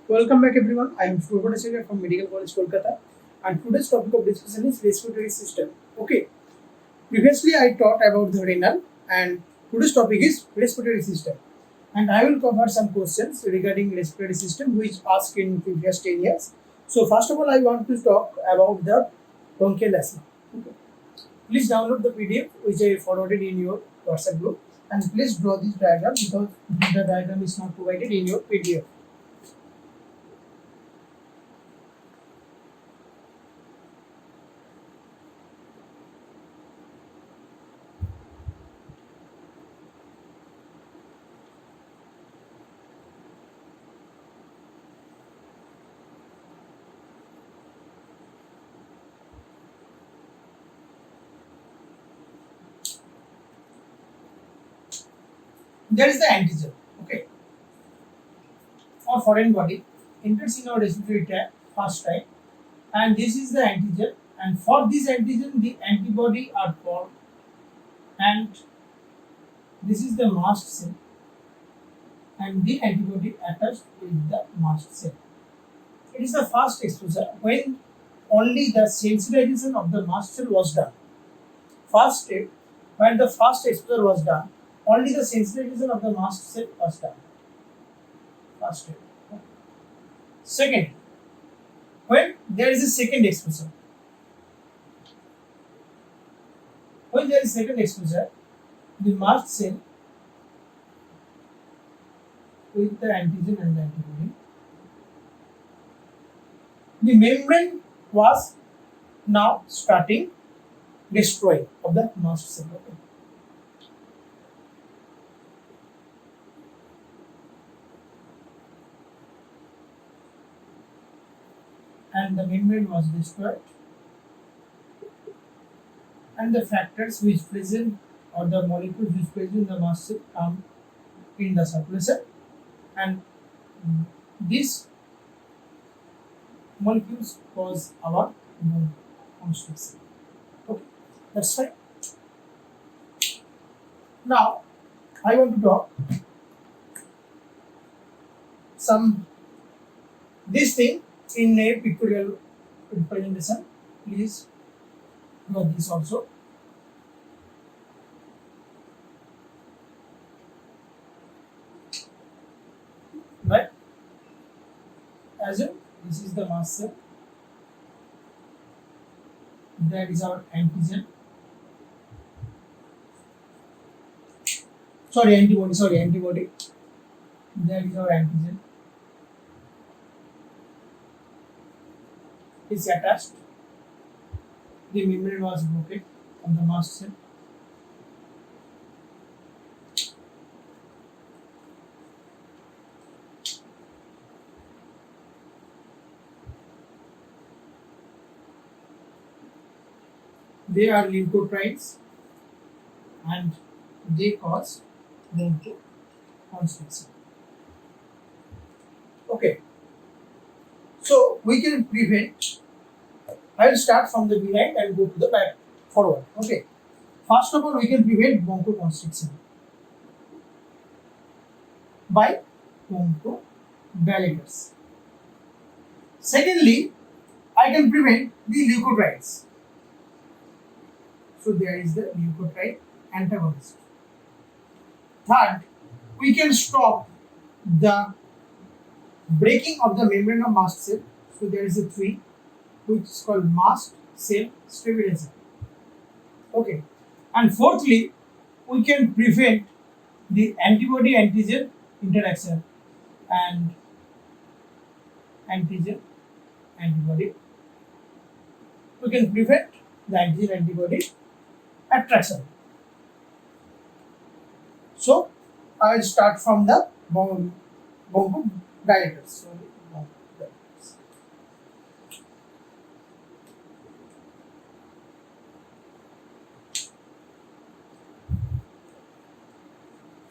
Welcome back everyone. I am Shubha Acharya from Medical College Kolkata and today's topic of discussion is respiratory system. Okay. Previously I taught about the renal and today's topic is respiratory system. And I will cover some questions regarding respiratory system which asked in previous 10 years. So first of all I want to talk about the bronchial asthma. Okay. Please download the PDF which I forwarded in your WhatsApp group and please draw this diagram because the diagram is not provided in your PDF. There is the antigen, okay, or foreign body enters in our respiratory tract first time, and this is the antigen. And for this antigen, the antibody are formed, and this is the mast cell, and the antibody attached with the mast cell. It is the first exposure when only the sensitization of the mast cell was done. First step, when the first exposure was done, only the sensitization of the mast cell was done. First step. Second, when there is a second exposure, the mast cell with the antigen and the antibody, the membrane was now starting destroying of the mast cell. Okay. And the membrane was destroyed, and the factors which present or the molecules which present in the mast cell come in the circulation, and these molecules cause our bronchoconstriction. Okay, that's right. Now I want to talk some this thing in a pictorial representation. Please draw this also. Right? As in, this is the mast cell. That is our antigen. Antibody. That is our antigen. Is attached. The membrane was broken on the mast cell. They are lymphocytes and they cause bronchoconstriction. Okay, so we can prevent. I will start from the behind and go to the back forward. Okay, first of all, we can prevent bronchoconstriction by bronchodilators. Secondly, I can prevent the leukotrienes. So there is the leukotriene antagonist. Third, we can stop the breaking of the membrane of mast cell. So there is a tree which is called mast cell stabilizer. Okay, and fourthly, we can prevent the antibody antigen interaction and antigen antibody. We can prevent the antigen antibody attraction. So I will start from the bronchodilators.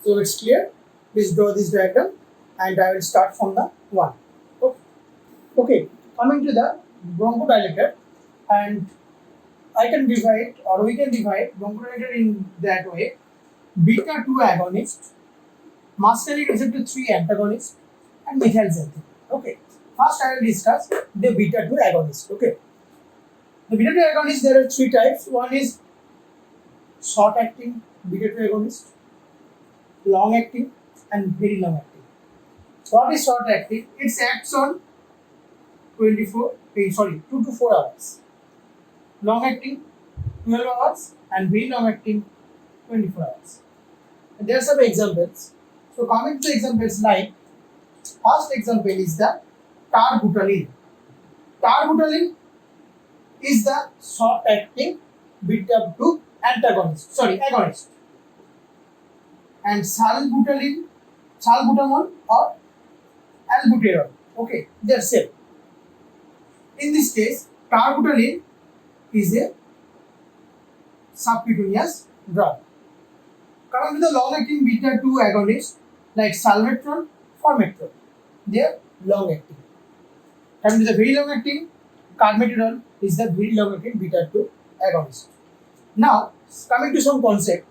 So it's clear. Please draw this diagram, and I will start from the one. Okay. Coming to the bronchodilator, and I can divide or we can divide bronchodilator in that way: beta 2 agonist, muscarinic receptor 3 antagonist, and methyl xanthine. Okay. First, I will discuss the beta 2 agonist. Okay. The beta 2 agonist, there are three types. One is short acting beta 2 agonist, long acting, and very long acting. What is short acting? It acts on 2 to 4 hours. Long acting 12 hours, and very long acting 24 hours. And there are some examples. So coming to the examples, like first example is the tarbutaline. Tarbutaline is the short acting beta 2 agonist. And salbutamol or albuterol. Okay, they are same. In this case, tarbutaline is a subcutaneous drug. Coming to the long acting beta 2 agonist like salmeterol, formoterol, they are long acting. Coming to the very long acting, carmethadol is the very long acting beta 2 agonist. Now, coming to some concept,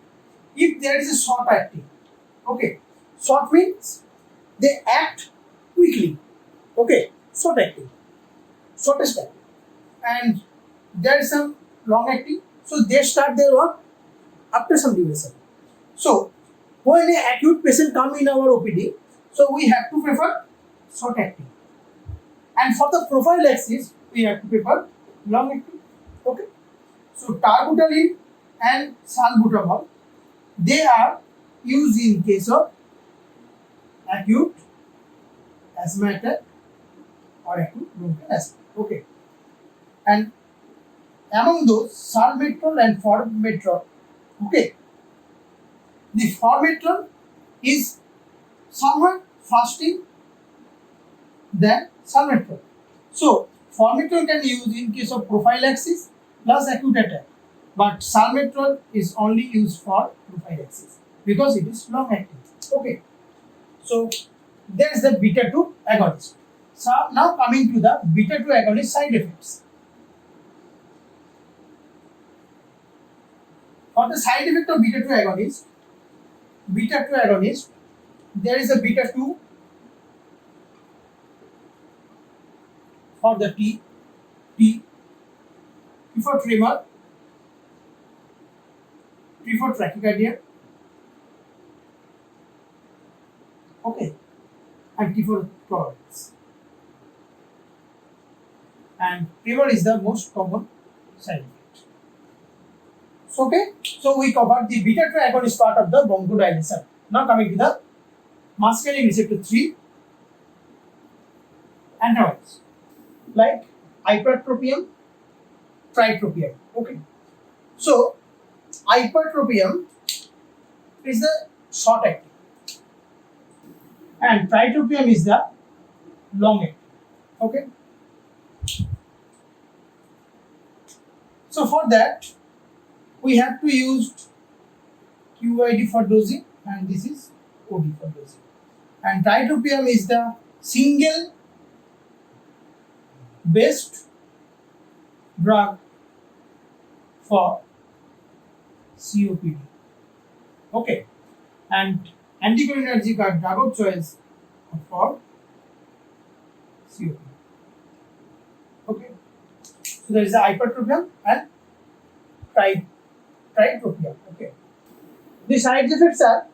if there is a short acting, okay, short means they act quickly, okay, short acting, shortest time, and there is some long acting, so they start their work after some duration. So, when an acute patient come in our OPD, so we have to prefer short acting, and for the prophylaxis, we have to prefer long acting, okay. So, tarbutaline and salbutamol, they are used in case of acute asthma attack or acute bronchial asthma. Okay. And among those, salmeterol and formoterol, okay, the formoterol is somewhat fasting than salmeterol. So, formoterol can be used in case of prophylaxis plus acute attack, but salmeterol is only used for prophylaxis because it is long acting. Okay. So, there is the beta 2 agonist. So, now coming to the beta 2 agonist side effects. For the side effect of beta 2 agonist, there is a beta 2 for the T for tremor, T for tachycardia, okay, and T for tolerance. And tremor is the most common side effect. So, okay, so we covered the beta 2 agonist part of the bronchodilation. Now coming to the muscarinic receptor 3 antagonists like ipratropium, tiotropium. Okay, so ipratropium is the short acting, and tiotropium is the long acting. Okay, so for that we have to use QID for dosing, and this is OD for dosing. And tiotropium is the single best drug for COPD. Okay, and anticholinergic are drug of choice for COPD. Okay, so there is the ipratropium and tiotropium. Okay, the side effects are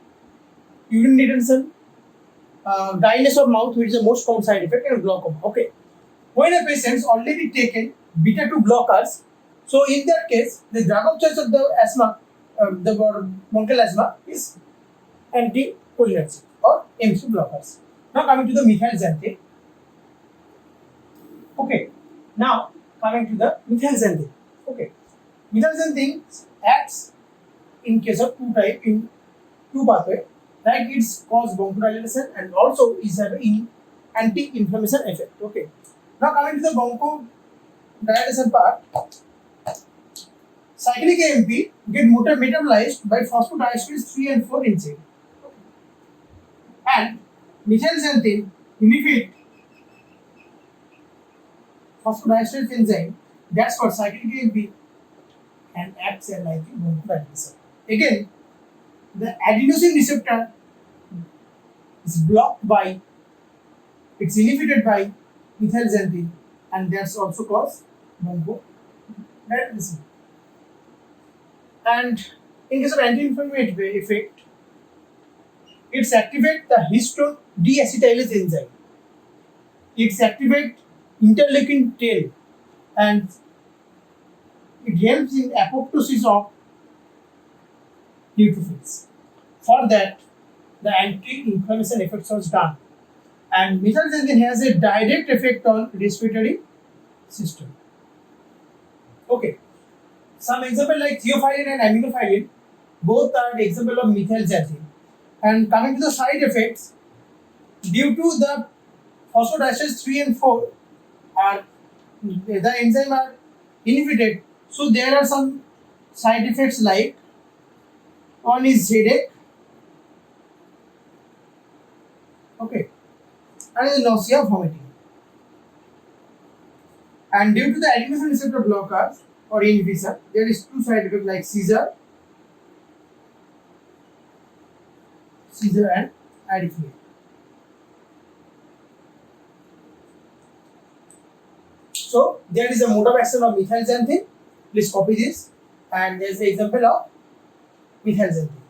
urine retention, dryness of mouth, which is the most common side effect, and glaucoma. Okay, when a patient is already taken beta 2 blockers, so in that case, the drug of choice of the asthma, the bronchial asthma is anticholinergic or MC blockers. Now coming to the methylxanthine. Okay, now coming to the methylxanthine. Okay, methylxanthine acts in case of two pathway, like it's cause bronchodilation and also is an anti-inflammation effect. Okay, now coming to the bronchodilation part, cyclic AMP get metabolized by phosphodiesterase 3 and 4 in chain, and methylxanthine inhibit phosphodiesterase enzyme, that's for cyclic AMP, and acts as like bronchodilation. Again, the adenosine receptor is blocked by it's inhibited by methylxanthine, and that's also cause bronchodilatation. And in case of anti-inflammatory effect, it's activate the histone deacetylase enzyme. It's activate interleukin 10, and it helps in apoptosis of neutrophils. For that, the anti-inflammation effects was done. And methylxanthine has a direct effect on respiratory system. Okay. Some example like theophylline and aminophylline, both are example of methylxanthine. And coming to the side effects, due to the phosphodiesterase 3 and 4 are the enzyme are inhibited, so there are some side effects like one is headache, okay, and is nausea, vomiting. And due to the adenosine receptor blockers or inhibition, there is two side effects like seizure and arrhythmia. So there is a mode of action of methylxanthine. Please copy this, and there is the example of methylxanthine.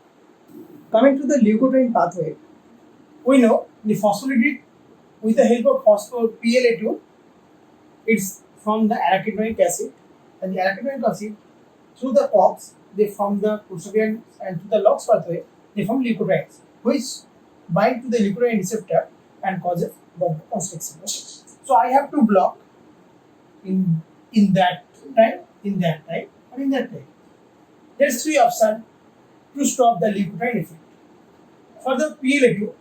Coming to the leukotriene pathway, we know the phospholipid with the help of PLA2, it's from the arachidonic acid, and the arachidonic acid through the COX they form the protozoan, and through the LOX pathway they form leukotrienes, which bind to the leukotriene receptor and causes bronchoconstriction. Okay. So I have to block in that time, and in that time. There's three options to stop the leukotriene effect. For the PLA2,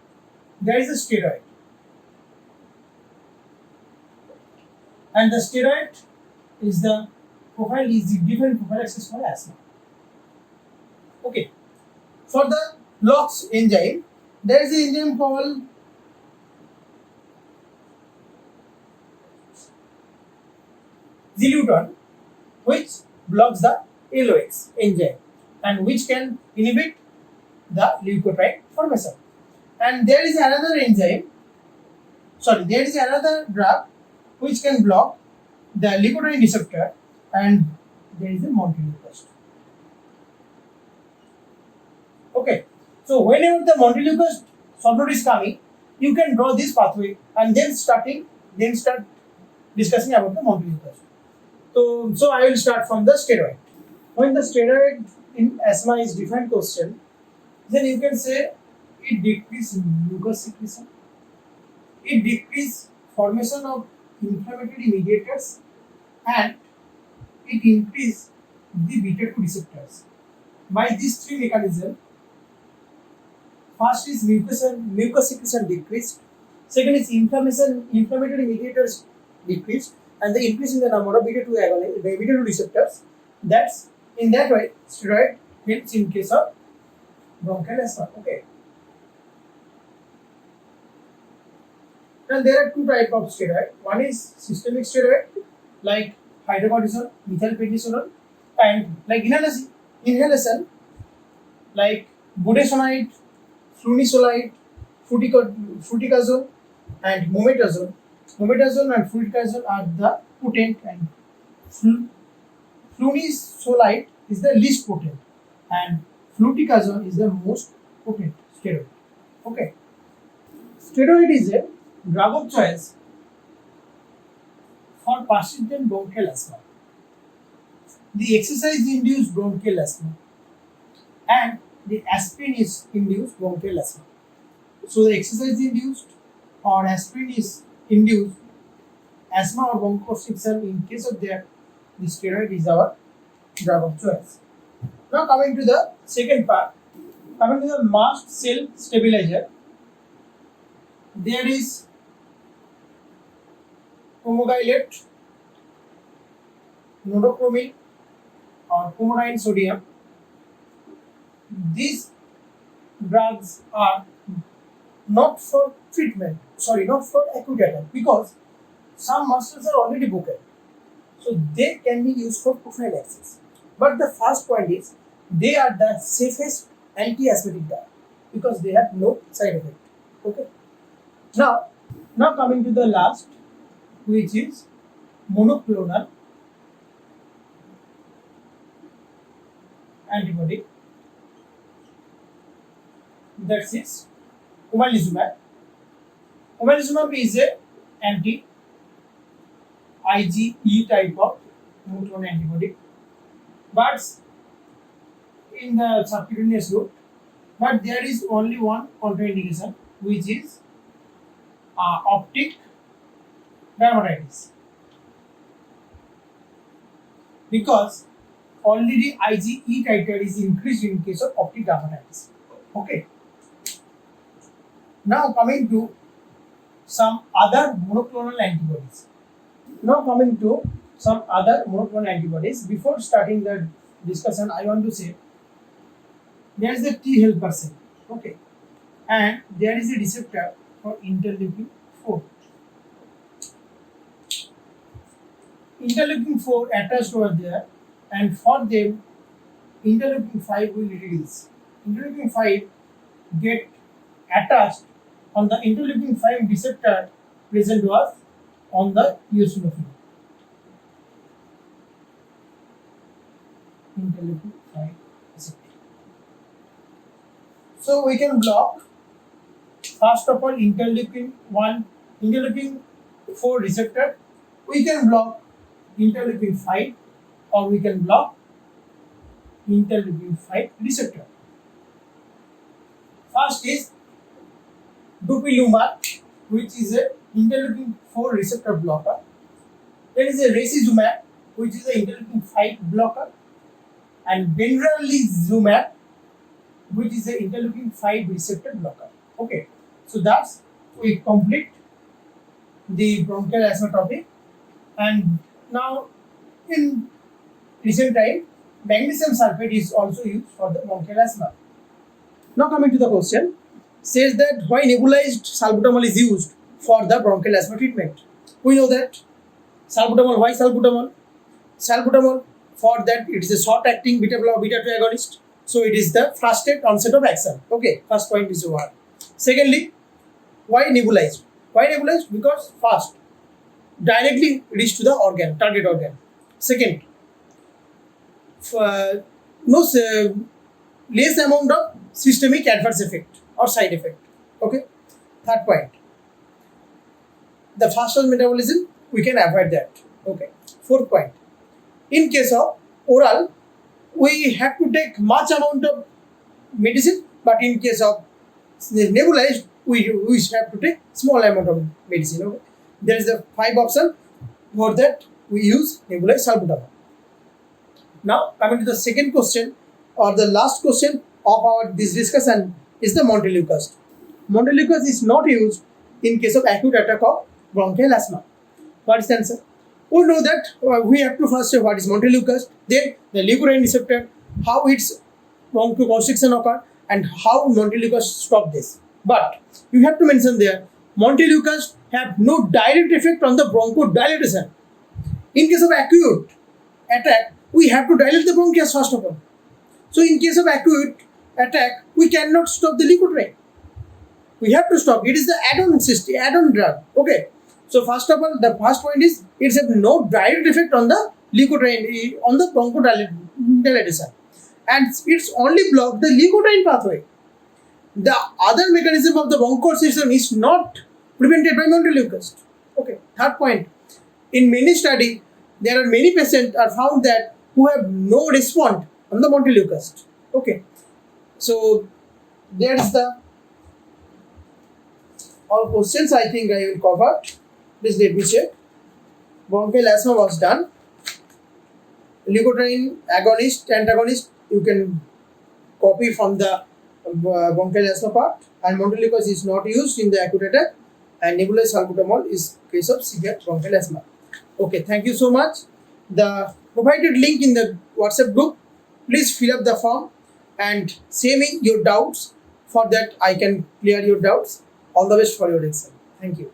there is a steroid, and the steroid is the different prophylaxis for asthma. Okay. For the LOX enzyme, there is an enzyme called Ziluton, which blocks the LOX enzyme and which can inhibit the leukotriene formation. And there is another drug which can block the leukotriene receptor, and there is a montelukast. Okay, so whenever the montelukast solvent is coming, you can draw this pathway and then start discussing about the montelukast. So I will start from the steroid. When the steroid in asthma is different question, then you can say it decreases mucus secretion, it decreases formation of inflammatory mediators, and it increases the beta-2 receptors. By these three mechanisms, first is mucus secretion decreased, second is inflammatory mediators decreased, and the increase in the number of beta-2 receptors. That's in that way steroid helps in case of bronchial asthma. Okay. And there are two types of steroid. One is systemic steroid like hydrocortisone, methylprednisolone, and like inhalation like budesonide, flunisolide, fluticasone, and mometasone. Mometasone and fluticasone are the potent, and flunisolide is the least potent, and fluticasone is the most potent steroid. Okay. Steroid is a drug of choice for persistent bronchial asthma, the exercise-induced bronchial asthma, and the aspirin-induced bronchial asthma. So the exercise-induced or aspirin-induced asthma or bronchoconstriction, in case of that, the steroid is our drug of choice. Now coming to the second part, coming to the mast cell stabilizer, there is pomegranate, nodopromil or pomerain sodium. These drugs are not for acute attack, because some muscles are already broken, so they can be used for prophylaxis. But the first point is they are the safest anti-asthmatic drug because they have no side effect. Okay. Now Now coming to the last, which is monoclonal antibody. That is omalizumab. Omalizumab is a anti-IgE type of monoclonal antibody, but in the subcutaneous route. But there is only one contraindication, which is optic dermatitis, because already IgE titer is increased in case of optic dermatitis. Okay. Now coming to some other monoclonal antibodies. Before starting the discussion, I want to say there is a T helper cell. Okay. And there is a receptor for interleukin 4. Interleukin 4 attached over there, and for them interleukin 5 will release. Interleukin 5 get attached on the interleukin 5 receptor present was on the eosinophil. Interleukin 5 receptor. So we can block first of all interleukin 4 receptor. We can block interleukin 5, or we can block interleukin 5 receptor. First is dupilumab, which is a interleukin 4 receptor blocker. There is a racizumab, which is a interleukin 5 blocker, and benralizumab, which is a interleukin 5 receptor blocker. Okay, so that's we complete the bronchial asthma topic. And now in recent time, magnesium sulfate is also used for the bronchial asthma. Now coming to the question, says that why nebulized salbutamol is used for the bronchial asthma treatment. We know that salbutamol. Why salbutamol? Salbutamol, for that it is a short-acting beta-2 agonist. So it is the fastest onset of action. Okay, first point is over. Secondly, why nebulized? Why nebulized? Because fast, directly reach to the organ, target organ. Second, less amount of systemic adverse effect or side effect. Okay. Third point, the faster metabolism, we can avoid that. Okay. Fourth point, in case of oral, we have to take much amount of medicine, but in case of nebulized, we have to take small amount of medicine. Okay. There is the 5 option. For that, we use nebulized salbutamol. Now coming to the second question, or the last question of our this discussion, is the montelukast. Montelukast is not used in case of acute attack of bronchial asthma. What is the answer? We know that we have to first say what is montelukast, then the leukotriene receptor, how its bronchoconstriction occur, and how montelukast stop this. But you have to mention there, montelukast have no direct effect on the bronchodilation. In case of acute attack, we have to dilate the bronchus first of all. So in case of acute attack, we cannot stop the leukotriene. We have to stop. It is the add-on drug. Okay. So first of all, the first point is it's have no direct effect on the leukotriene, on the bronchodilation, and it's only block the leukotriene pathway. The other mechanism of the bronchoconstriction is not prevented by montelukast. Okay. Third point, in many studies, there are many patients are found that who have no response on the montelukast. Okay. So there is the all questions I think I will cover. Please let me check. Bronchial asthma was done. Leukotriene agonist, antagonist, you can copy from the bronchial asthma part, and montelukast is not used in the acute attack, and nebulized salbutamol is case of severe bronchial asthma. Okay, thank you so much. The provided link in the WhatsApp group, please fill up the form and say me your doubts. For that I can clear your doubts. All the best for your exam. Thank you.